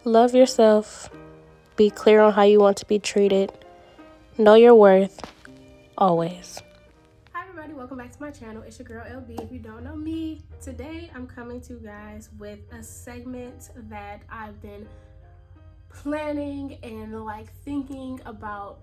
Love yourself. Be clear on how you want to be treated. Know your worth. Always. Hi everybody, welcome back to my channel. It's your girl LB. If you don't know me, today I'm coming to you guys with a segment that I've been planning and thinking about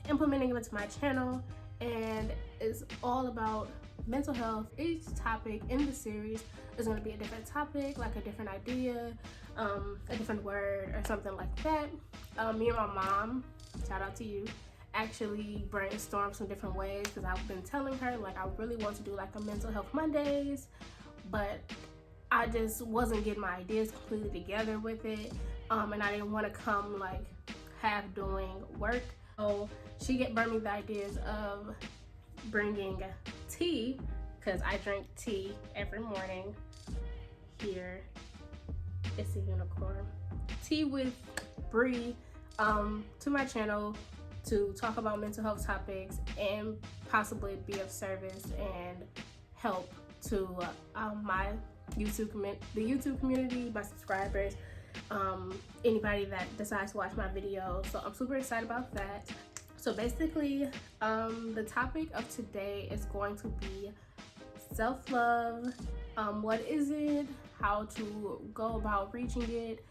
implementing into my channel, and it's all about mental health. Each topic in the series is going to be a different topic, like a different idea, a different word or something like that. Me and my mom, shout out to you, actually brainstormed some different ways because I've been telling her I really want to do a mental health Mondays, but I just wasn't getting my ideas completely together with it, and I didn't want to come half doing work. So she brought me the ideas of bringing tea, because I drink tea every morning. Here, it's a unicorn. Tea with Bree to my channel to talk about mental health topics and possibly be of service and help to the YouTube community, my subscribers, anybody that decides to watch my videos. So I'm super excited about that. So basically, the topic of today is going to be self-love. What is it? How to go about reaching it?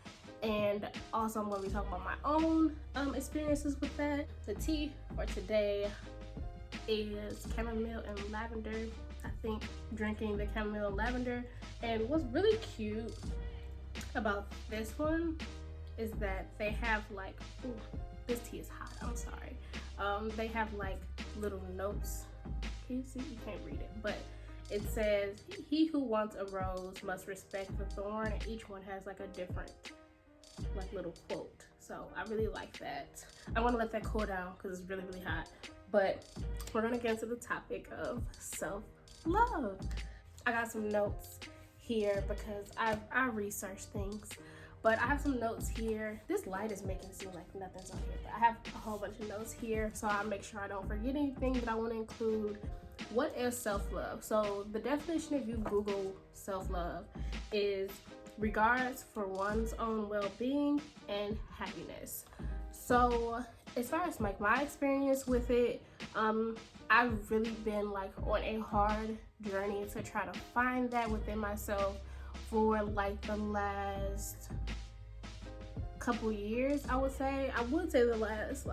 And also I'm going to be talking about my own experiences with that. The tea for today is chamomile and lavender. I think drinking the chamomile and lavender. And what's really cute about this one is that they have ooh, this tea is hot, I'm sorry. They have little notes. Can you see? You can't read it, but it says, "He who wants a rose must respect the thorn," and each one has a different little quote. So I really like that. I want to let that cool down because it's really, really hot. But we're gonna get into the topic of self-love. I got some notes here because I researched things. But I have some notes here. This light is making it seem like nothing's on here, but I have a whole bunch of notes here, so I'll make sure I don't forget anything that I want to include. What is self-love? So the definition, if you Google self-love, is regards for one's own well-being and happiness. So as far as my experience with it, I've really been on a hard journey to try to find that within myself for the last couple years. I would say the last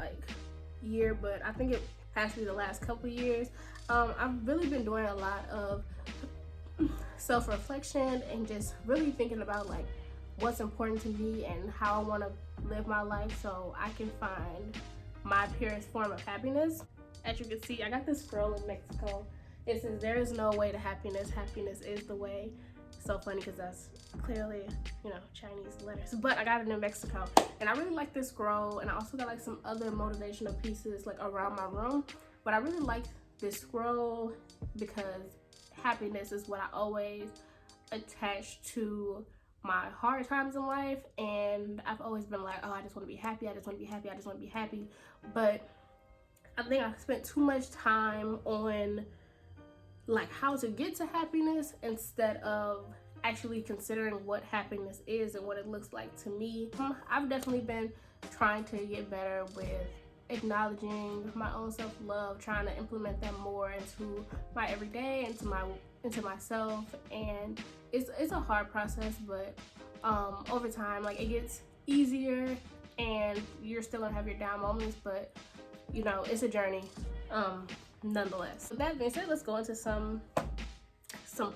year, but I think it has to be the last couple years. I've really been doing a lot of self-reflection and just really thinking about what's important to me and how I want to live my life so I can find my purest form of happiness. As you can see, I got this scroll in Mexico. It says, "There is no way to happiness. Happiness is the way." So funny because that's clearly, Chinese letters, but I got it in Mexico, and I really like this scroll. And I also got some other motivational pieces around my room, but I really like this scroll because happiness is what I always attach to my hard times in life, and I've always been oh, I just want to be happy, I just want to be happy, I just want to be happy. But I think I spent too much time on how to get to happiness instead of actually considering what happiness is and what it looks like to me. I've definitely been trying to get better with acknowledging my own self-love, trying to implement that more into my everyday, into myself, and it's a hard process, but over time it gets easier, and you're still gonna have your down moments, but it's a journey nonetheless. With that being said, let's go into some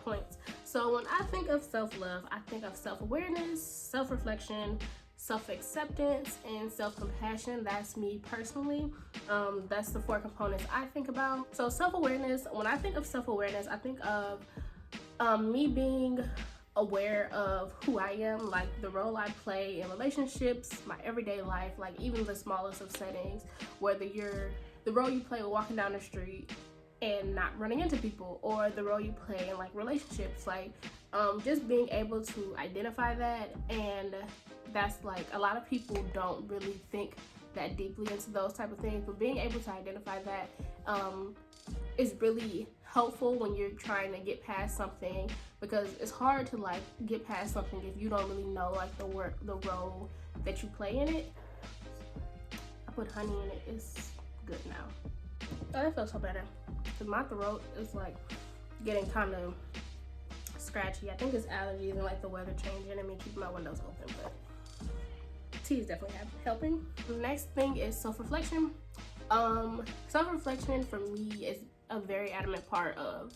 points. So when I think of self-love, I think of self-awareness, self-reflection, self-acceptance, and self-compassion. That's me personally. That's the 4 components I think about. So self-awareness, when I think of self-awareness, I think of me being aware of who I am, the role I play in relationships, my everyday life, even the smallest of settings, whether you're the role you play walking down the street and not running into people, or the role you play in relationships, just being able to identify that. And that's a lot of people don't really think that deeply into those type of things, but being able to identify that is really helpful when you're trying to get past something, because it's hard to like get past something if you don't really know like the role that you play in it. I put honey in it. It's good now. Oh, that feels so better. Cause my throat is like getting kind of scratchy. I think it's allergies and like the weather changing and me keeping my windows open, but tea is definitely helping. The next thing is self-reflection. Self-reflection for me is a very adamant part of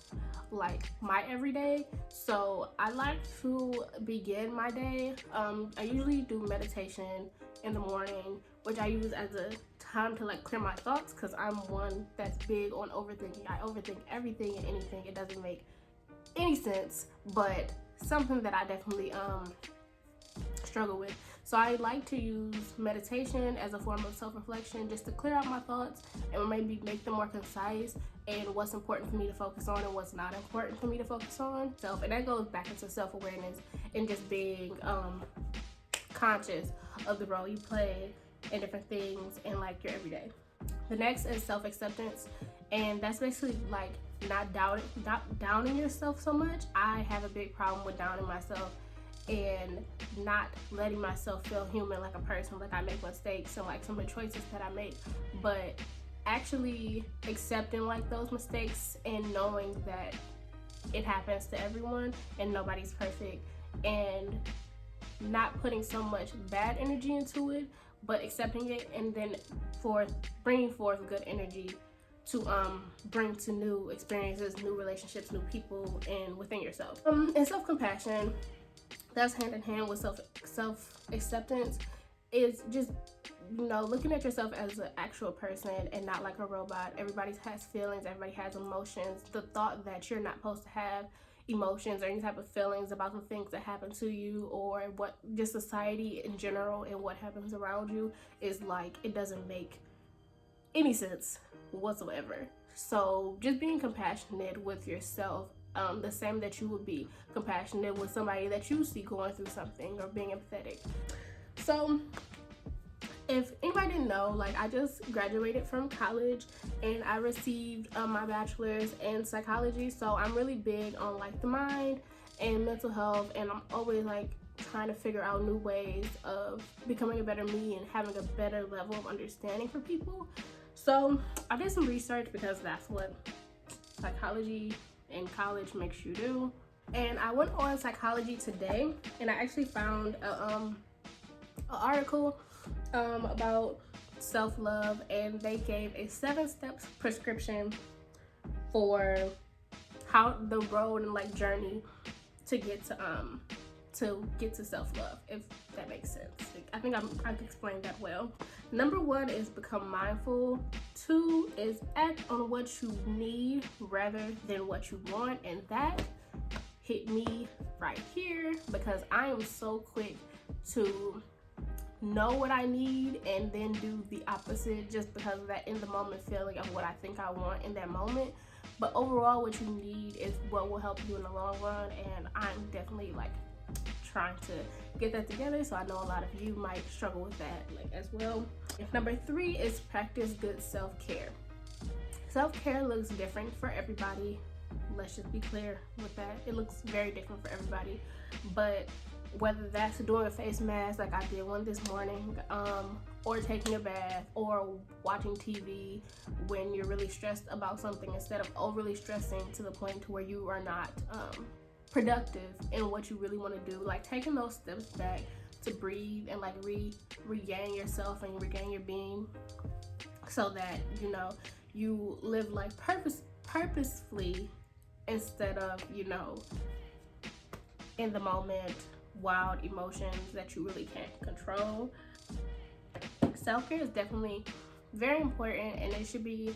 like my everyday. So I like to begin my day. I usually do meditation in the morning, which I use as a time to like clear my thoughts, because I'm one that's big on overthinking. I overthink everything and anything. It doesn't make any sense, but something that I definitely struggle with. So I like to use meditation as a form of self-reflection, just to clear out my thoughts and maybe make them more concise, and what's important for me to focus on and what's not important for me to focus on. And that goes back into self-awareness and just being conscious of the role you play in different things in like your everyday. The next is self-acceptance, and that's basically like not downing yourself so much. I have a big problem with downing myself and not letting myself feel human, like a person. Like I make mistakes and like some of the choices that I make, but actually accepting like those mistakes and knowing that it happens to everyone and nobody's perfect, and not putting so much bad energy into it, but accepting it, and then bringing forth good energy to bring to new experiences, new relationships, new people, and within yourself. And self-compassion, that's hand in hand with self-acceptance, is just, you know, looking at yourself as an actual person and not like a robot. Everybody has feelings, everybody has emotions. The thought that you're not supposed to have emotions or any type of feelings about the things that happen to you, or what just society in general and what happens around you, is like, it doesn't make any sense whatsoever. So just being compassionate with yourself, the same that you would be compassionate with somebody that you see going through something, or being empathetic. So if anybody didn't know, like I just graduated from college and I received my bachelor's in psychology. So I'm really big on like the mind and mental health, and I'm always like trying to figure out new ways of becoming a better me and having a better level of understanding for people. So I did some research, because that's what psychology in college makes you do. And I went on Psychology Today, and I actually found an article about self-love, and they gave a 7-step prescription for how the road and like journey to get to self-love, if that makes sense. I think I've explained that well. Number 1 is become mindful. 2 is act on what you need rather than what you want, and that hit me right here, because I am so quick to know what I need and then do the opposite, just because of that in the moment feeling of what I think I want in that moment. But overall, what you need is what will help you in the long run, and I'm definitely like trying to get that together. So I know a lot of you might struggle with that like as well. Number 3 is practice good self-care. Self-care looks different for everybody. Let's just be clear with that. It looks very different for everybody, but whether that's doing a face mask like I did one this morning, or taking a bath, or watching TV when you're really stressed about something, instead of overly stressing to the point to where you are not productive in what you really want to do. Like taking those steps back to breathe and like regain yourself and regain your being, so that you know you live like purposefully, instead of, you know, in the moment, wild emotions that you really can't control. Self-care is definitely very important, and it should be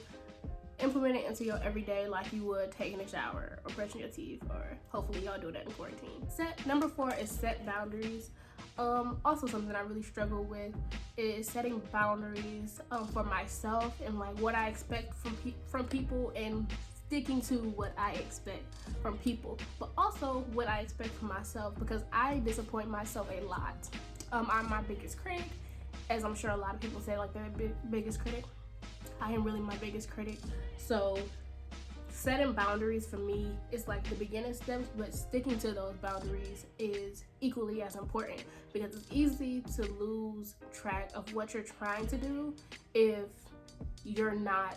implemented into your everyday like you would taking a shower or brushing your teeth, or hopefully y'all do that in quarantine. Number 4 is set boundaries. Also something I really struggle with is setting boundaries for myself, and like what I expect from people, and sticking to what I expect from people, but also what I expect from myself, because I disappoint myself a lot. I'm my biggest critic, as I'm sure a lot of people say like they're the biggest critic. I am really my biggest critic. So setting boundaries for me is like the beginning steps, but sticking to those boundaries is equally as important, because it's easy to lose track of what you're trying to do if you're not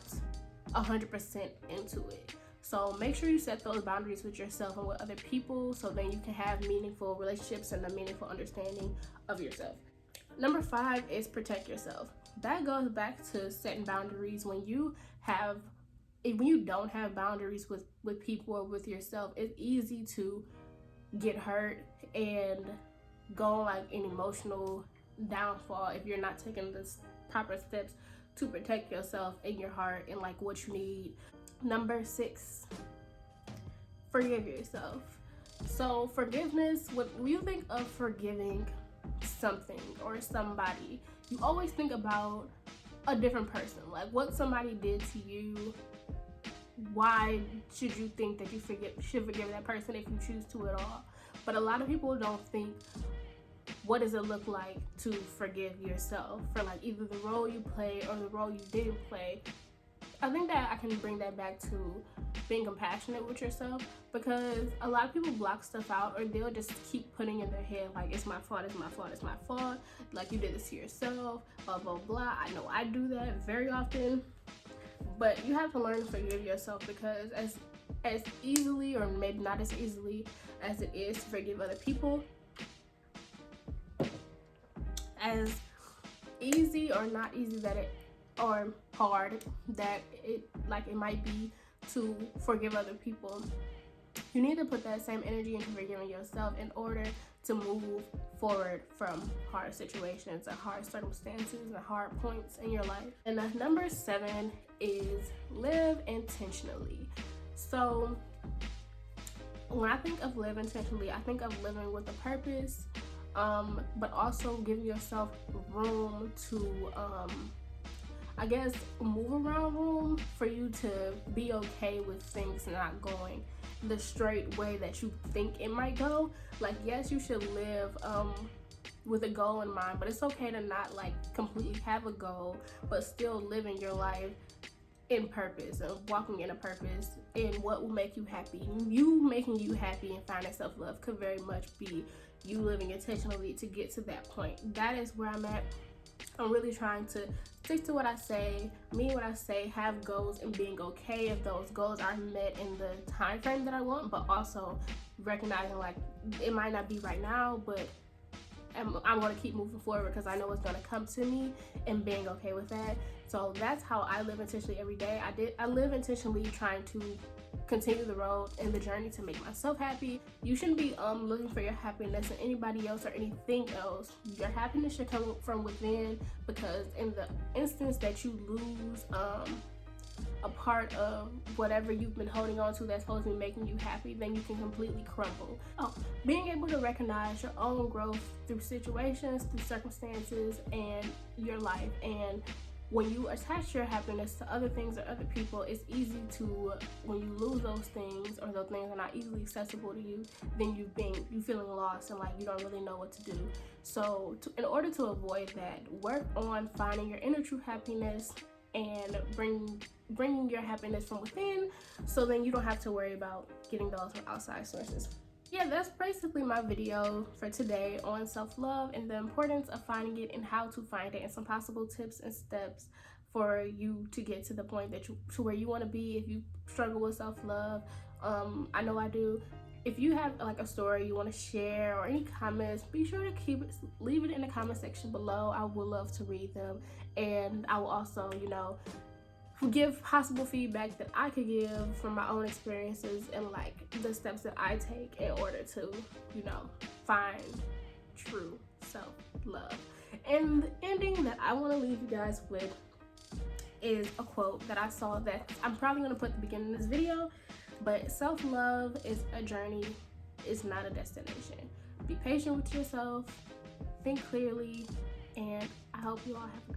100% into it. So make sure you set those boundaries with yourself and with other people, so then you can have meaningful relationships and a meaningful understanding of yourself. Number 5 is protect yourself. That goes back to setting boundaries. When you don't have boundaries with people or with yourself, it's easy to get hurt and go like an emotional downfall if you're not taking the proper steps to protect yourself and your heart and like what you need. Number 6, forgive yourself. So forgiveness, when you think of forgiving something or somebody, you always think about a different person, like what somebody did to you. Why should you think that you should forgive that person if you choose to at all? But a lot of people don't think, what does it look like to forgive yourself for like either the role you played or the role you didn't play. I think that I can bring that back to being compassionate with yourself, because a lot of people block stuff out, or they'll just keep putting in their head like, it's my fault, it's my fault, it's my fault, like you did this to yourself, blah blah blah. I know I do that very often, but you have to learn to forgive yourself, because as easily, or maybe not as easily as it is to forgive other people, as easy or not easy that it, or hard that it might be to forgive other people, you need to put that same energy into forgiving yourself in order to move forward from hard situations and hard circumstances and hard points in your life. And number 7 is live intentionally. So when I think of live intentionally, I think of living with a purpose, but also giving yourself room to I guess move around room for you to be okay with things not going the straight way that you think it might go. Like, yes, you should live with a goal in mind, but it's okay to not like completely have a goal, but still living your life in purpose and walking in a purpose in what will make you happy. You making you happy and finding self-love could very much be you living intentionally to get to that point. That is where I'm at. I'm really trying to stick to what I say, mean what I say, have goals, and being okay if those goals are met in the time frame that I want, but also recognizing like it might not be right now, but I'm going to keep moving forward because I know it's going to come to me, and being okay with that. So that's how I live intentionally every day. I live intentionally trying to continue the road and the journey to make myself happy. You shouldn't be looking for your happiness in anybody else or anything else. Your happiness should come from within, because in the instance that you lose a part of whatever you've been holding on to that's supposed to be making you happy, then you can completely crumble. Being able to recognize your own growth through situations, through circumstances, and your life. And when you attach your happiness to other things or other people, it's easy to, when you lose those things or those things are not easily accessible to you, then you feeling lost and like you don't really know what to do. So in order to avoid that, work on finding your inner true happiness and bringing your happiness from within, so then you don't have to worry about getting those from outside sources. Yeah, that's basically my video for today on self-love and the importance of finding it and how to find it, and some possible tips and steps for you to get to the point that to where you want to be if you struggle with self-love. I know I do. If you have like a story you want to share or any comments, be sure to leave it in the comment section below. I would love to read them, and I will also, give possible feedback that I could give from my own experiences and like the steps that I take in order to, find true self-love. And the ending that I want to leave you guys with is a quote that I saw that I'm probably going to put at the beginning of this video, but self-love is a journey, it's not a destination. Be patient with yourself, think clearly, and I hope you all have a